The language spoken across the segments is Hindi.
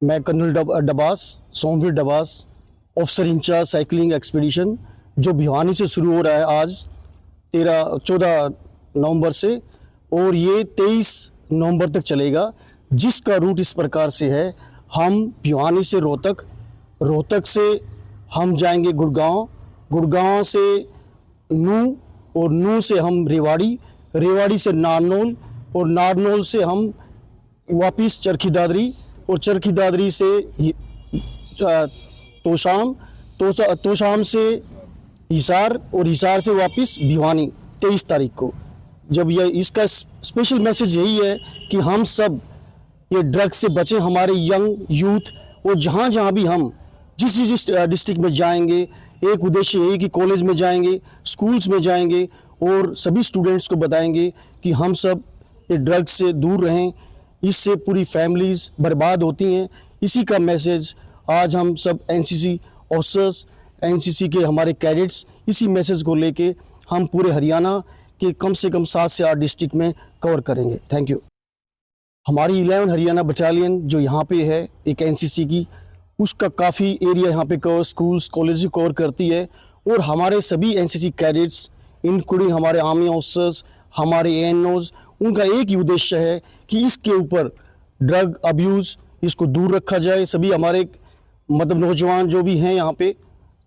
मैं colonel Dabas, Somvir Dabas, officer in charge cycling expedition, जो भिवानी से शुरू हो रहा है आज 14 नवंबर से और ये 23 नवंबर तक चलेगा। जिसका रूट इस प्रकार से है, हम भिवानी से रोहतक, रोहतक से हम जाएंगे गुड़गांव, गुड़गांव से नूह और नूह से हम रेवाड़ी, रेवाड़ी से नारनौल और नारनौल से हम वापस चरखी दादरी और चरखी दादरी से तोशाम, तोशाम से हिसार और हिसार से वापस भिवानी 23 तारीख को। जब यह इसका स्पेशल मैसेज यही है कि हम सब ये ड्रग्स से बचें, हमारे यंग यूथ, और जहाँ जहाँ भी हम जिस डिस्ट्रिक्ट में जाएंगे, एक उद्देश्य यही कि कॉलेज में जाएंगे, स्कूल्स में जाएंगे और सभी स्टूडेंट्स को बताएंगे कि हम सब ये ड्रग्स से दूर रहें, इससे पूरी फैमिलीज़ बर्बाद होती हैं। इसी का मैसेज आज हम सब एनसीसी ऑफिसर्स, एनसीसी के हमारे कैडेट्स, इसी मैसेज को लेके हम पूरे हरियाणा के कम से कम 7 से 8 डिस्ट्रिक्ट में कवर करेंगे। Thank you. हमारी 11 हरियाणा बटालियन जो यहाँ पे है एक एनसीसी की, उसका काफ़ी एरिया यहाँ पे कवर, स्कूल्स कॉलेज कवर करती है। और हमारे सभी एनसीसी कैडेट्स इंक्लूडिंग हमारे आर्मी ऑफिसर्स, हमारे एएनओज, उनका एक ही उद्देश्य है कि इसके ऊपर ड्रग अब्यूज़ इसको दूर रखा जाए। सभी हमारे मतलब नौजवान जो भी हैं यहाँ पे,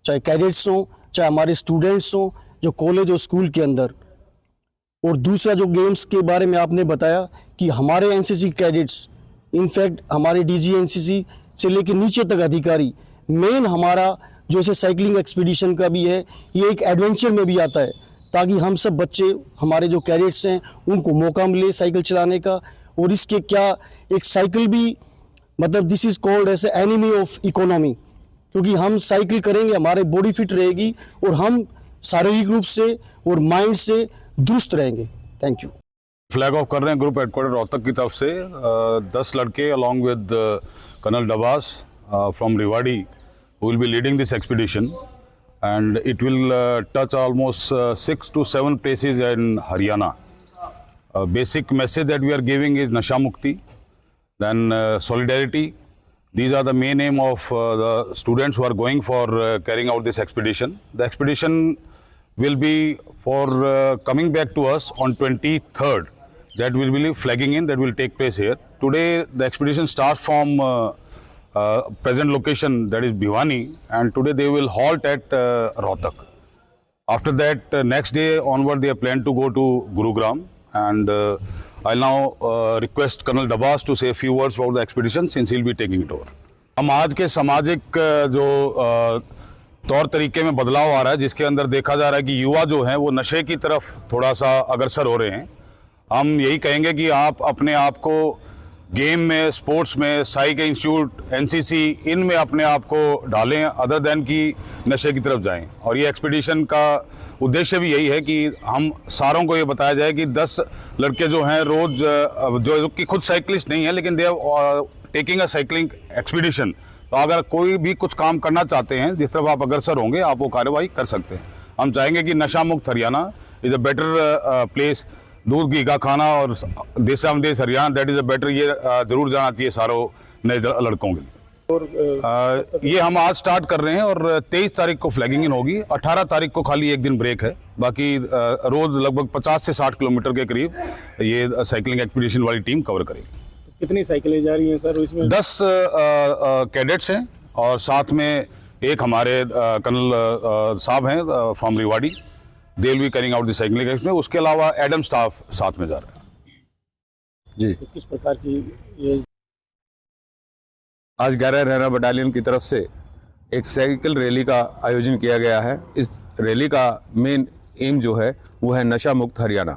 चाहे कैडेट्स हों, चाहे हमारे स्टूडेंट्स हों जो कॉलेज और स्कूल के अंदर। और दूसरा जो गेम्स के बारे में आपने बताया कि हमारे एनसीसी कैडेट्स, इनफैक्ट हमारे डीजी एनसीसी से लेकर नीचे तक अधिकारी, मेन हमारा जो इसे साइकिलिंग एक्सपीडिशन का भी है, ये एक एडवेंचर में भी आता है ताकि हम सब बच्चे, हमारे जो कैडेट्स हैं, उनको मौका मिले साइकिल चलाने का। और इसके क्या एक साइकिल भी मतलब this is called as enemy of economy, क्योंकि हम साइकिल करेंगे हमारी बॉडी फिट रहेगी और हम शारीरिक रूप से और माइंड से दुरुस्त रहेंगे। Thank you. फ्लैग ऑफ कर रहे हैं ग्रुप हेडक्वार्टर रोहतक की तरफ से 10 लड़के along with colonel Dabas from Rewari who will be leading this expedition, and it will touch almost 6 to 7 places in Haryana. Basic message that we are giving is Nasha Mukti, then solidarity. These are the main aim of the students who are going for carrying out this expedition. The expedition will be for coming back to us on 23rd. That will be flagging in, that will take place here. Today the expedition starts from present location, that is Bhiwani, and today they will halt at Rohtak. After that, next day onward they are planned to go to Gurugram, and I'll now request Colonel Dabas to say a few words about the expedition since he'll be taking it over. हम आज के सामाजिक जो तौर तरीके में बदलाव आ रहा है, जिसके अंदर देखा जा रहा है कि युवा जो हैं वो नशे की तरफ थोड़ा सा अग्रसर हो रहे हैं। हम यही कहेंगे कि आप अपने आप को गेम में, स्पोर्ट्स में, साई के इंस्टीट्यूट, एनसीसी, इनमें अपने आप को डालें अदर देन कि नशे की तरफ जाएं। और ये एक्सपीडिशन का उद्देश्य भी यही है कि हम सारों को ये बताया जाए कि 10 लड़के जो हैं रोज़ जो कि खुद साइकिलिस्ट नहीं है लेकिन they are taking a cycling expedition, तो अगर कोई भी कुछ काम करना चाहते हैं जिस तरफ आप अग्रसर होंगे आप वो कार्यवाही कर सकते हैं। हम चाहेंगे कि नशा मुक्त Haryana is a better place. दूध घी का खाना और देशा देश Haryana, that is a better, ये ज़रूर जाना चाहिए सारों नए लड़कों के लिए। और ये हम आज स्टार्ट कर रहे हैं और 23 तारीख को फ्लैगिंग इन होगी। 18 तारीख को खाली एक दिन ब्रेक है, बाकी रोज़ लगभग 50 से 60 किलोमीटर के करीब ये साइकिलिंग एक्सपीडिशन वाली टीम कवर करेगी। कितनी साइकिलें जा रही हैं सर इसमें? 10 कैडेट्स हैं और साथ में एक हमारे कर्नल साहब हैं from Rewari, they will be carrying out the cycling expedition. उसके अलावा एडम स्टाफ साथ में जा रहे हैं जी। तो किस प्रकार की ये आज 11 हरियाणा बटालियन की तरफ से एक साइकिल रैली का आयोजन किया गया है। इस रैली का मेन एम जो है वो है नशा मुक्त हरियाणा।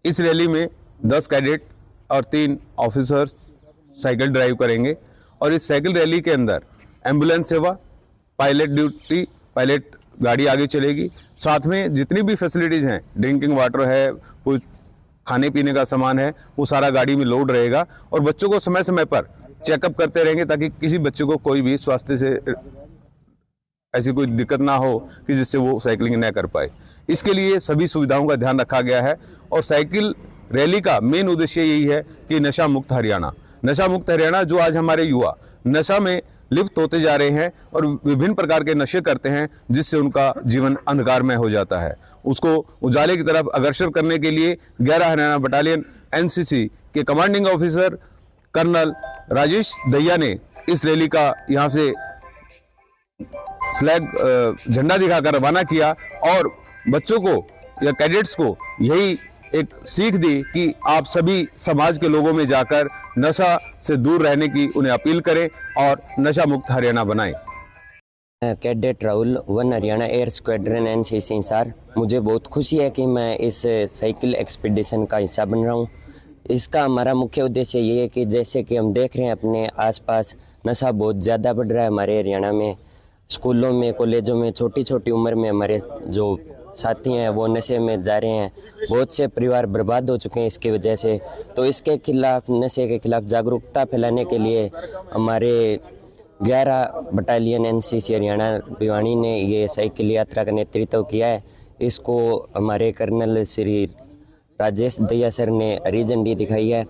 इस रैली में 10 कैडेट और 3 ऑफिसर्स साइकिल ड्राइव करेंगे और इस साइकिल रैली के अंदर एम्बुलेंस सेवा, पायलट ड्यूटी, पायलट गाड़ी आगे चलेगी। साथ में जितनी भी फैसिलिटीज़ हैं, ड्रिंकिंग वाटर है, कुछ खाने पीने का सामान है, वो सारा गाड़ी में लोड रहेगा और बच्चों को समय समय पर चेकअप करते रहेंगे ताकि किसी बच्चे को कोई भी स्वास्थ्य से ऐसी कोई दिक्कत ना हो कि जिससे वो साइकिलिंग न कर पाए। इसके लिए सभी सुविधाओं का ध्यान रखा गया है और साइकिल रैली का मेन उद्देश्य यही है कि नशा मुक्त हरियाणा जो आज हमारे युवा नशा में लिप्त होते जा रहे हैं और विभिन्न प्रकार के नशे करते हैं, जिससे उनका जीवन अंधकारमय हो जाता है। उसको उजाले की तरफ अग्रसर करने के लिए 11 हरियाणा बटालियन एनसीसी के commanding officer colonel Rajesh Dahiya ने इस रैली का यहाँ से फ्लैग झंडा दिखाकर रवाना किया और बच्चों को या कैडेट्स को यही एक सीख दी कि आप सभी समाज के लोगों में जाकर नशा से दूर रहने की उन्हें अपील करें और नशा मुक्त हरियाणा बनाएं। Cadet Rahul 1 Haryana air squadron NCC Hisar. मुझे बहुत खुशी है कि मैं इस साइकिल एक्सपीडिशन का हिस्सा बन रहा हूँ। इसका हमारा मुख्य उद्देश्य ये है कि जैसे कि हम देख रहे हैं अपने आसपास नशा बहुत ज़्यादा बढ़ रहा है हमारे हरियाणा में। स्कूलों में, कॉलेजों में छोटी छोटी उम्र में हमारे जो साथी हैं वो नशे में जा रहे हैं। बहुत से परिवार बर्बाद हो चुके हैं इसकी वजह से। तो इसके खिलाफ, नशे के खिलाफ जागरूकता फैलाने के लिए हमारे 11 बटालियन एनसीसी हरियाणा भिवानी ने ये साइकिल यात्रा का नेतृत्व किया है। इसको हमारे कर्नल श्री राजेश दहिया सर ने हरी झंडी दिखाई है।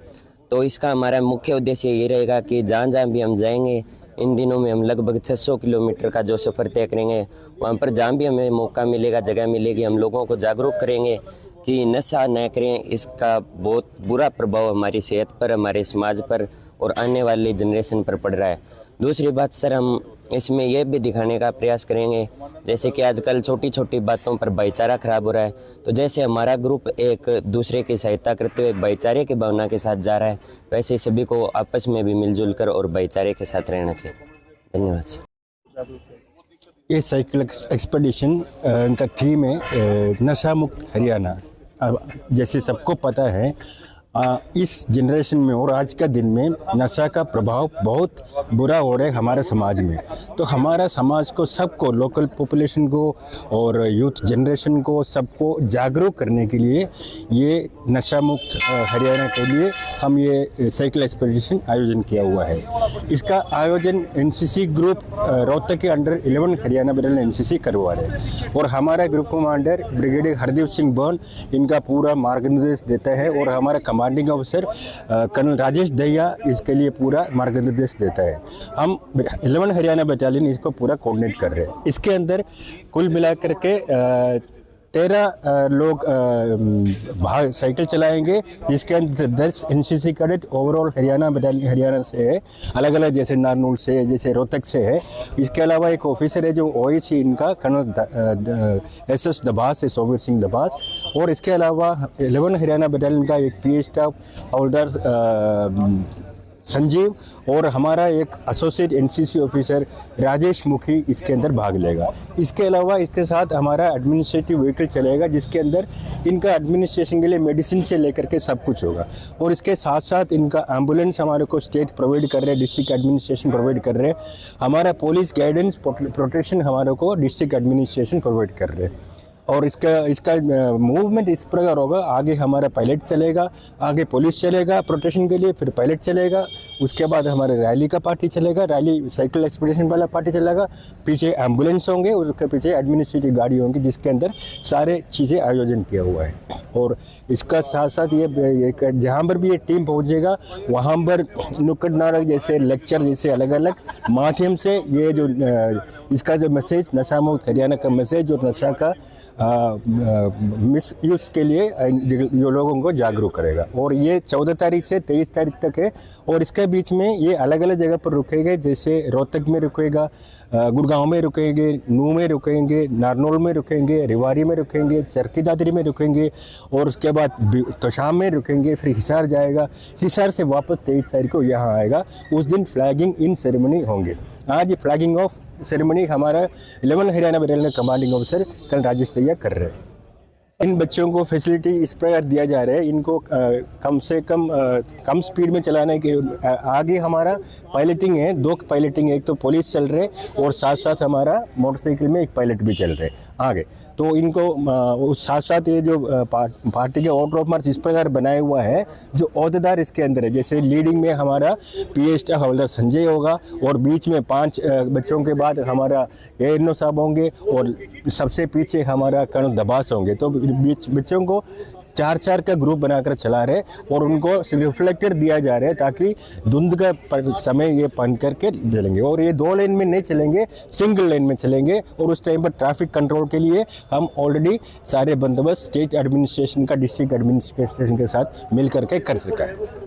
तो इसका हमारा मुख्य उद्देश्य ये रहेगा कि जहाँ जहाँ भी हम जाएंगे, इन दिनों में हम लगभग 600 किलोमीटर का जो सफ़र तय करेंगे, वहाँ पर जहाँ भी हमें मौका मिलेगा, जगह मिलेगी, हम लोगों को जागरूक करेंगे कि नशा न करें। इसका बहुत बुरा प्रभाव हमारी सेहत पर, हमारे समाज पर और आने वाली जनरेशन पर पड़ रहा है। दूसरी बात सर, हम इसमें यह भी दिखाने का प्रयास करेंगे जैसे कि आजकल छोटी छोटी बातों पर भाईचारा खराब हो रहा है। तो जैसे हमारा ग्रुप एक दूसरे की सहायता करते हुए भाईचारे की भावना के साथ जा रहा है, वैसे सभी को आपस में भी मिलजुल कर और भाईचारे के साथ रहना चाहिए। धन्यवाद। ये साइकिल एक्सपेडिशन इनका थीम है नशा मुक्त हरियाणा। अब जैसे सबको पता है इस जनरेशन में और आज का दिन में नशा का प्रभाव बहुत बुरा हो रहा है हमारे समाज में। तो हमारा समाज को, सबको, लोकल पॉपुलेशन को और यूथ जनरेशन को, सबको जागरूक करने के लिए ये नशा मुक्त हरियाणा के लिए हम ये साइकिल एक्सपेडिशन आयोजन किया हुआ है। इसका आयोजन एनसीसी ग्रुप रोहतक के अंडर 11 हरियाणा बटालियन एनसीसी करवा रहे हैं और हमारा group commander brigadier Hardeep Singh Barn इनका पूरा मार्गनिर्देश देता है और हमारा commanding officer colonel Rajesh Dahiya इसके लिए पूरा मार्गनिर्देश देता है। हम 11 हरियाणा बटालियन इसको पूरा कोऑर्डिनेट कर रहे हैं। इसके अंदर कुल मिलाकर के 13 लोग साइकिल चलाएंगे, जिसके अंदर 10 NCC cadet overall Haryana battalion Haryana से है, अलग अलग, जैसे नारनूल से, जैसे रोहतक से है। इसके अलावा एक ऑफिसर है जो ओएसी इनका कर्नल एसएस दबास है, सोमवीर सिंह दबास। और इसके अलावा 11 हरियाणा बटालियन का एक पीए स्टाफ होल्डर संजीव और हमारा एक एसोसिएट एनसीसी ऑफिसर राजेश मुखी इसके अंदर भाग लेगा। इसके अलावा इसके साथ हमारा एडमिनिस्ट्रेटिव व्हीकल चलेगा, जिसके अंदर इनका एडमिनिस्ट्रेशन के लिए मेडिसिन से लेकर के सब कुछ होगा। और इसके साथ साथ इनका एम्बुलेंस हमारे को स्टेट प्रोवाइड कर रहे हैं, डिस्ट्रिक्ट एडमिनिस्ट्रेशन प्रोवाइड कर रहे हैं। हमारा पुलिस गाइडेंस प्रोटेक्शन हमारे को डिस्ट्रिक्ट एडमिनिस्ट्रेशन प्रोवाइड कर रहे हैं। और इसका मूवमेंट इस प्रकार होगा, आगे हमारा पायलट चलेगा, आगे पुलिस चलेगा प्रोटेक्शन के लिए, फिर पायलट चलेगा, उसके बाद हमारे रैली का पार्टी चलेगा, रैली साइकिल एक्सपेडिशन वाला पार्टी चलेगा, पीछे एम्बुलेंस होंगे, उसके पीछे एडमिनिस्ट्रेटिव गाड़ी होंगी, जिसके अंदर सारे चीज़ें आयोजन किया हुआ है। और इसका साथ साथ ये जहाँ पर भी ये टीम पहुँचेगा वहाँ पर नुक्कड़ नाटक जैसे लेक्चर जैसे अलग अलग माध्यम से ये जो इसका जो मैसेज, नशा मुक्त हरियाणा का मैसेज और नशा का मिस यूज़ के लिए जो लोगों को जागरूक करेगा। और ये 14 तारीख से 23 तारीख तक है। और इसके बीच में ये अलग अलग जगह पर रुकेंगे, जैसे रोहतक में रुकेगा, गुड़गांव में रुकेंगे, नूह में रुकेंगे, नारनौल में रुकेंगे, रेवाड़ी में रुकेंगे, चरखी दादरी में रुकेंगे और उसके बाद तोशाम में रुकेंगे, फिर हिसार जाएगा, हिसार से वापस 23 तारीख को यहाँ आएगा। उस दिन फ्लैगिंग इन सेरेमनी होंगे। आज फ्लैगिंग ऑफ सेरेमनी हमारा 11 Haryana battalion commanding officer colonel Rajesh Dahiya कर रहे हैं। इन बच्चों को फैसिलिटी इस प्रकार दिया जा रहा है, इनको कम से कम स्पीड में चलाने के आगे हमारा पायलटिंग है, 2 पायलटिंग है, एक तो पुलिस चल रहे और साथ साथ हमारा मोटरसाइकिल में एक पायलट भी चल रहे आगे। तो इनको साथ साथ ये जो पार्टी के ऑर्डर ऑफ मार्च इस प्रकार बनाया हुआ है, जो अहदेदार इसके अंदर है, जैसे लीडिंग में हमारा पीए स्टाफ होल्डर संजय होगा और बीच में 5 बच्चों के बाद हमारा एएनओ साहब होंगे और सबसे पीछे हमारा कर्नल दबास होंगे। तो बीच बच्चों को चार का ग्रुप बनाकर चला रहे और उनको रिफ्लेक्टर दिया जा रहा है ताकि धुंध का समय ये पहन करके चलेंगे। और ये 2 लेन में नहीं चलेंगे, सिंगल लेन में चलेंगे। और उस टाइम पर ट्रैफिक कंट्रोल के लिए हम ऑलरेडी सारे बंदोबस्त स्टेट एडमिनिस्ट्रेशन का, डिस्ट्रिक्ट एडमिनिस्ट्रेशन के साथ मिल करके कर चुका है।